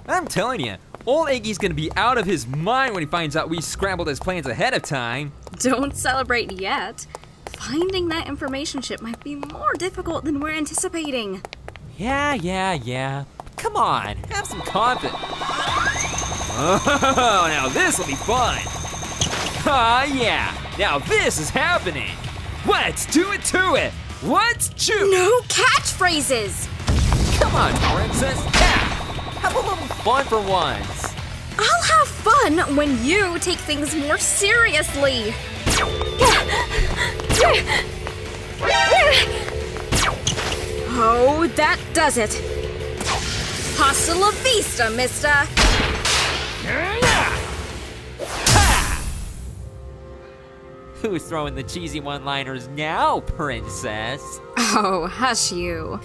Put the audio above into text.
I'm telling you, old Iggy's gonna be out of his mind when he finds out we scrambled his plans ahead of time. Don't celebrate yet. Finding that information chip might be more difficult than we're anticipating. Yeah. Come on, have some confidence. Oh, now this will be fun. Ah, yeah, now this is happening. Let's do it to it. Let's choose. No catchphrases! Come on, princess. Yeah, have a little fun for once. I'll have fun when you take things more seriously. Oh, that does it. Hasta la vista, mister. Who's throwing the cheesy one-liners now, princess? Oh, hush you.